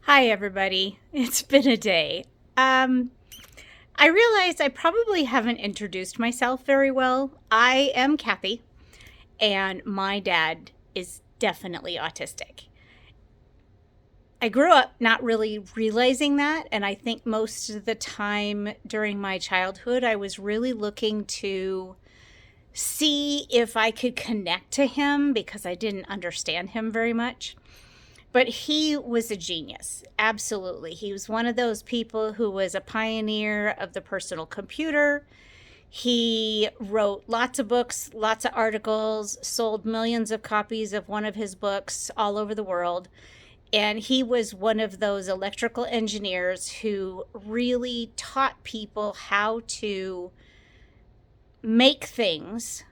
Hi, everybody. It's been a day. Um, I realized I probably haven't introduced myself very well. I am Kathy, and my dad is definitely autistic. I grew up not really realizing that, and I think most of the time during my childhood, I was really looking to see if I could connect to him because I didn't understand him very much. But he was a genius. Absolutely. He was one of those people who was a pioneer of the personal computer. He wrote lots of books, lots of articles, sold millions of copies of one of his books all over the world. And he was one of those electrical engineers who really taught people how to make things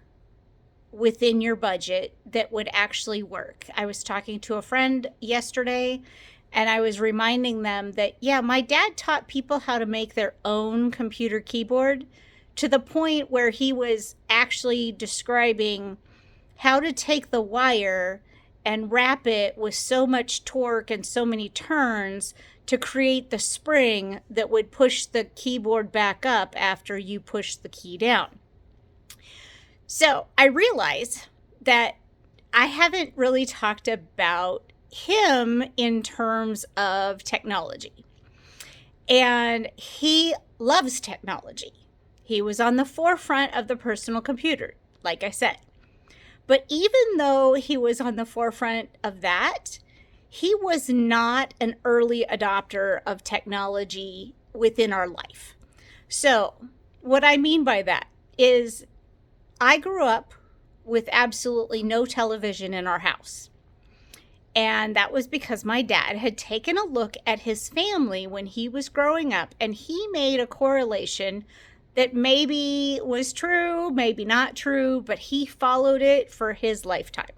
within your budget that would actually work. I was talking to a friend yesterday and I was reminding them that, yeah, my dad taught people how to make their own computer keyboard to the point where he was actually describing how to take the wire and wrap it with so much torque and so many turns to create the spring that would push the keyboard back up after you push the key down. So I realize that I haven't really talked about him in terms of technology. And he loves technology. He was on the forefront of the personal computer, like I said. But even though he was on the forefront of that, he was not an early adopter of technology within our life. So, what I mean by that is I grew up with absolutely no television in our house. And that was because my dad had taken a look at his family when he was growing up, and he made a correlation that maybe was true, maybe not true, but he followed it for his lifetime.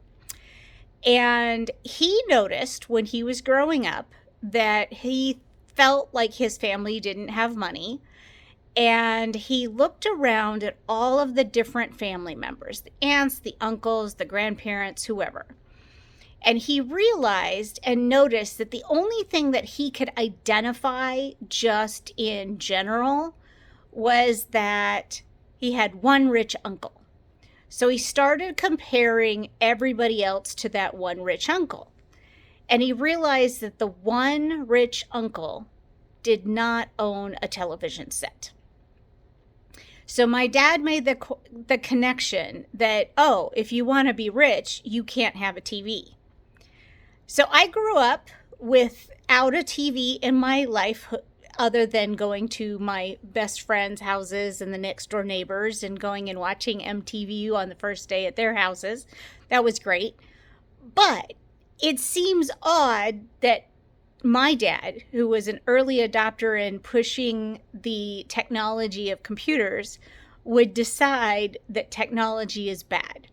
And he noticed when he was growing up that he felt like his family didn't have money. And he looked around at all of the different family members, the aunts, the uncles, the grandparents, whoever. And he realized and noticed that the only thing that he could identify just in general was that he had one rich uncle. So he started comparing everybody else to that one rich uncle. And he realized that the one rich uncle did not own a television set. So my dad made the connection that, oh, if you want to be rich, you can't have a TV. So I grew up without a TV in my life other than going to my best friends' houses and the next door neighbors and going and watching MTV on the first day at their houses. That was great. But it seems odd that my dad, who was an early adopter in pushing the technology of computers, would decide that technology is bad.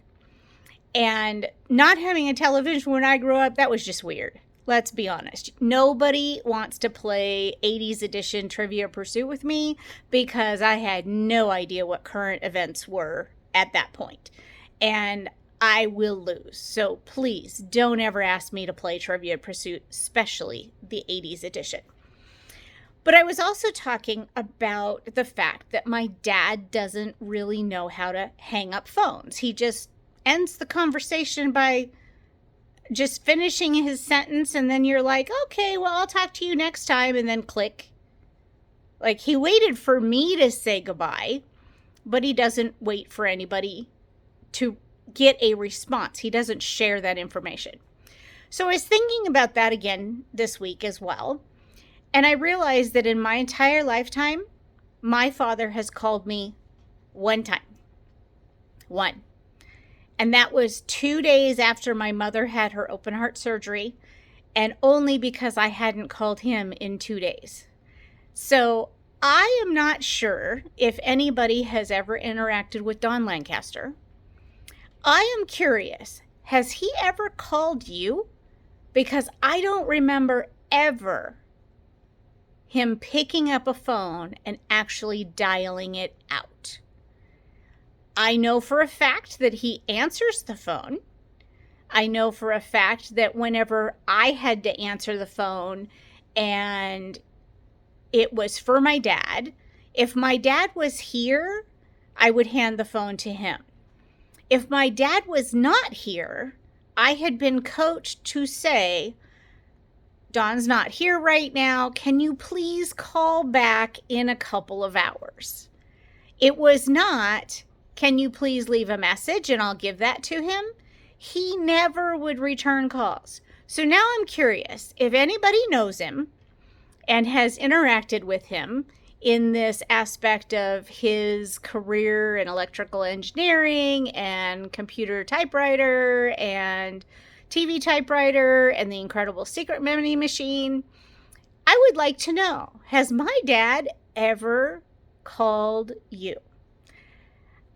And not having a television when I grew up, that was just weird. Let's be honest. Nobody wants to play 80s edition Trivia Pursuit with me because I had no idea what current events were at that point. And I will lose. So please don't ever ask me to play Trivia Pursuit, especially the 80s edition. But I was also talking about the fact that my dad doesn't really know how to hang up phones. He just ends the conversation by just finishing his sentence, and then you're like, okay, well, I'll talk to you next time, and then click. Like, he waited for me to say goodbye, but he doesn't wait for anybody to get a response. He doesn't share that information. So I was thinking about that again this week as well. And I realized that in my entire lifetime, my father has called me one time. One. And that was 2 days after my mother had her open heart surgery, and only because I hadn't called him in 2 days. So I am not sure if anybody has ever interacted with Don Lancaster. I am curious, has he ever called you? Because I don't remember ever him picking up a phone and actually dialing it out. I know for a fact that he answers the phone. I know for a fact that whenever I had to answer the phone and it was for my dad. If my dad was here, I would hand the phone to him. If my dad was not here, I had been coached to say, Don's not here right now. Can you please call back in a couple of hours? It was not, can you please leave a message and I'll give that to him? He never would return calls. So now I'm curious if anybody knows him and has interacted with him in this aspect of his career in electrical engineering and computer typewriter and TV typewriter and the incredible secret memory machine. I would like to know, has my dad ever called you?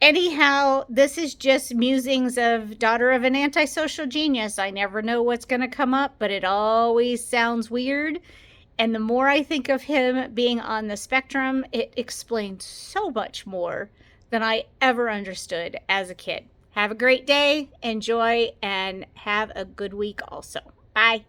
Anyhow, this is just musings of daughter of an antisocial genius. I never know what's going to come up, but it always sounds weird. And the more I think of him being on the spectrum, it explains so much more than I ever understood as a kid. Have a great day, enjoy, and have a good week also. Bye.